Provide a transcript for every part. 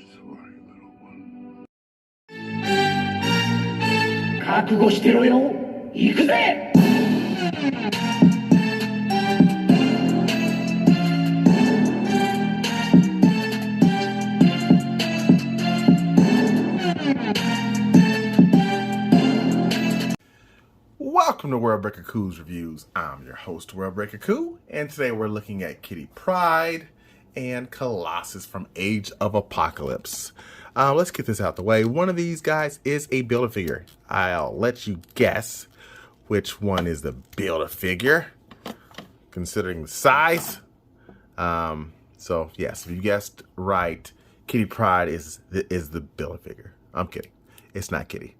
Sorry, little one. 覚悟してろよ。行くぜ。Welcome to World Breaker Coo's Reviews. I'm your host, World Breaker Coo, and today we're looking at Kitty Pryde and Colossus from Age of Apocalypse. Let's get this out the way. One of these guys is a Build-A-Figure. I'll let you guess which one is the Build-A-Figure, considering the size. So yes, if you guessed right, Kitty Pryde is the Build-A-Figure. I'm kidding. It's not Kitty.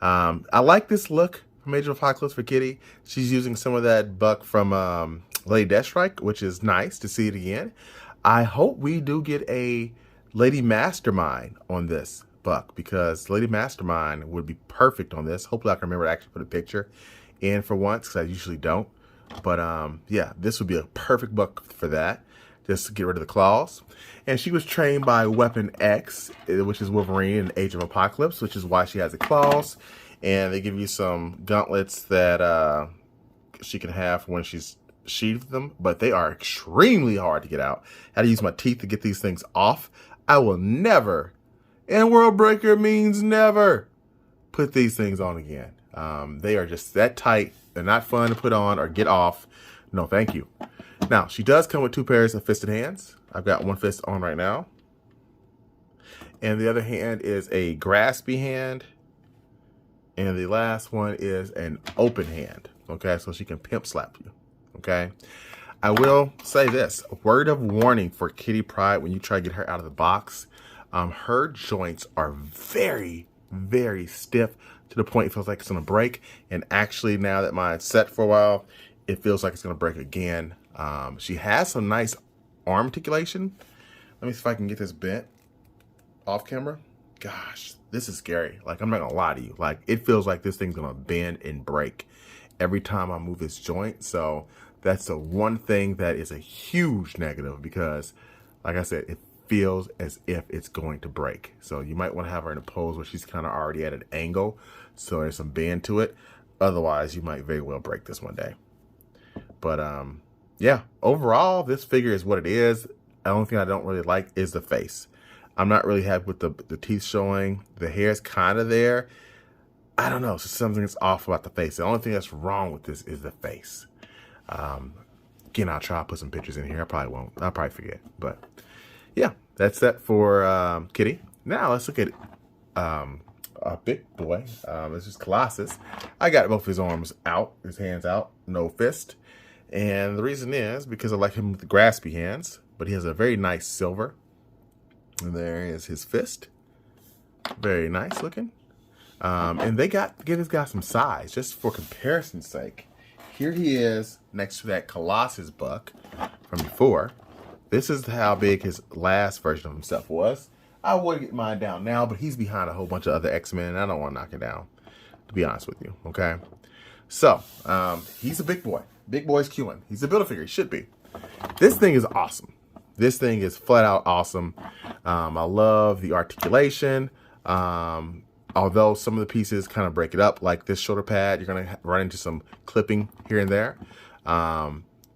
I like this look from Age of Apocalypse for Kitty. She's using some of that buck from Lady Deathstrike, which is nice to see it again. I hope we do get a Lady Mastermind on this buck, because Lady Mastermind would be perfect on this. Hopefully I can remember to actually put a picture in for once, because I usually don't. But yeah, this would be a perfect buck for that. Just to get rid of the claws. And she was trained by Weapon X, which is Wolverine in Age of Apocalypse, which is why she has the claws. And they give you some gauntlets that she can have when she's sheathed them, but they are extremely hard to get out. I had to use my teeth to get these things off. I will never, and World Breaker means never, put these things on again. They are just that tight. They're not fun to put on or get off. No, thank you. Now, she does come with 2 pairs of fisted hands. I've got one fist on right now. And the other hand is a graspy hand. And the last one is an open hand. Okay, so she can pimp slap you. Okay. I will say this. A word of warning for Kitty Pryde when you try to get her out of the box. Her joints are very, very stiff to the point it feels like it's going to break. And actually, now that mine's set for a while, it feels like it's going to break again. She has some nice arm articulation. Let me see if I can get this bent off camera. Gosh, this is scary. Like, I'm not gonna lie to you. Like, it feels like this thing's gonna bend and break every time I move this joint. So that's the one thing that is a huge negative, because, like I said, it feels as if it's going to break. So you might want to have her in a pose where she's kind of already at an angle, so there's some bend to it. Otherwise, you might very well break this one day. But yeah, overall, this figure is what it is. The only thing I don't really like is the face. I'm not really happy with the teeth showing. The hair's kind of there. I don't know. So something's off about the face. The only thing that's wrong with this is the face. Again, I'll try to put some pictures in here. I probably won't. I'll probably forget. But yeah, that's that for Kitty. Now let's look at a big boy. This is Colossus. I got both his arms out, his hands out, no fist. And the reason is because I like him with the graspy hands, but he has a very nice silver. And there is his fist. Very nice looking. And they give this guy some size, just for comparison's sake. Here he is next to that Colossus buck from before. This is how big his last version of himself was. I would get mine down now, but he's behind a whole bunch of other X-Men, and I don't want to knock it down, to be honest with you, okay? So, he's a big boy. Big boy's queuing. He's a Build-A-Figure. He should be. This thing is awesome. This thing is flat out awesome. I love the articulation. Although some of the pieces kind of break it up, like this shoulder pad, you're going to run into some clipping here and there.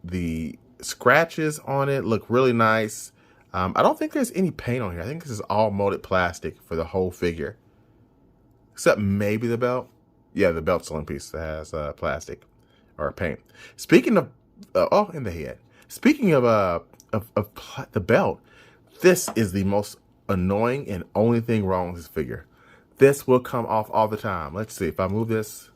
The scratches on it look really nice. I don't think there's any paint on here. I think this is all molded plastic for the whole figure. Except maybe the belt. Yeah, the belt's the only piece that has plastic or paint. Speaking of, oh, in the head. Speaking of the belt, this is the most annoying and only thing wrong with this figure. This will come off all the time. Let's see if I move this.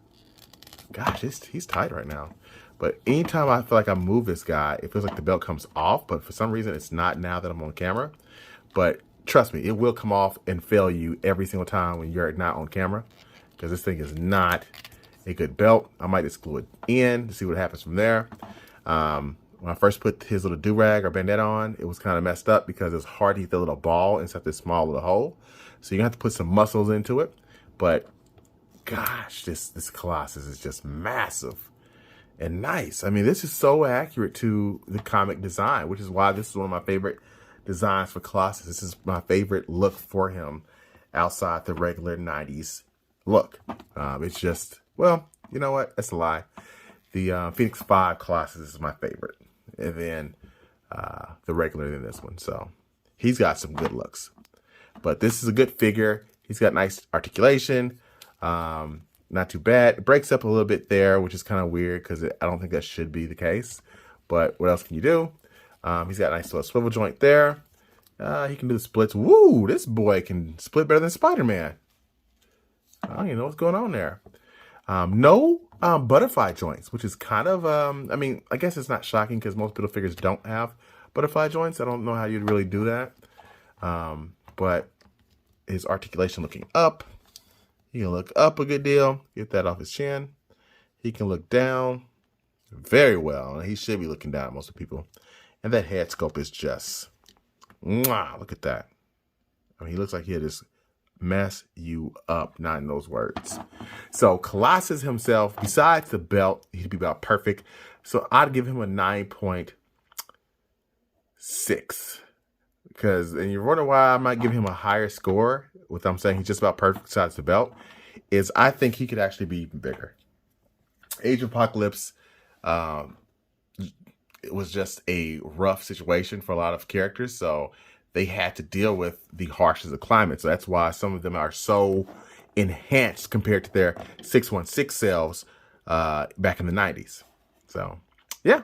Gosh, he's tight right now. But anytime I feel like I move this guy, it feels like the belt comes off. But for some reason, it's not now that I'm on camera. But trust me, it will come off and fail you every single time when you're not on camera, because this thing is not a good belt. I might just glue it in to see what happens from there. When I first put his little do-rag or bandana on, it was kind of messed up because it's hard to get the little ball inside this small little hole. So you're gonna have to put some muscles into it. But gosh, this Colossus is just massive and nice. I mean, this is so accurate to the comic design, which is why this is one of my favorite designs for Colossus. This is my favorite look for him outside the regular 90s look. It's just, well, you know what? That's a lie. The Phoenix 5 Colossus is my favorite. And then the regular than this one. So he's got some good looks. But this is a good figure. He's got nice articulation. Not too bad. It breaks up a little bit there, which is kind of weird because I don't think that should be the case. But what else can you do? He's got a nice little swivel joint there. He can do the splits. Woo! This boy can split better than Spider-Man. I don't even know what's going on there. No butterfly joints, which is kind of, I mean, I guess it's not shocking because most Build figures don't have butterfly joints. I don't know how you'd really do that. But his articulation looking up. He can look up a good deal. Get that off his chin. He can look down very well. He should be looking down at most of the people. And that head sculpt is just, mwah, look at that. I mean, he looks like he'll just mess you up, not in those words. So Colossus himself, besides the belt, he'd be about perfect. So I'd give him a 9.6. And you're wondering why I might give him a higher score, what I'm saying he's just about perfect besides the belt, is I think he could actually be even bigger. Age of Apocalypse, it was just a rough situation for a lot of characters, so they had to deal with the harshness of climate. So that's why some of them are so enhanced compared to their 616 selves back in the 90s. So, yeah,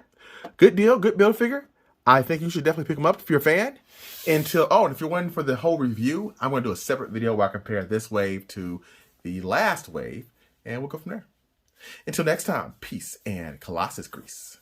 good deal, good build figure. I think you should definitely pick them up if you're a fan. And if you're waiting for the whole review, I'm going to do a separate video where I compare this wave to the last wave, and we'll go from there. Until next time, peace and Colossus grease.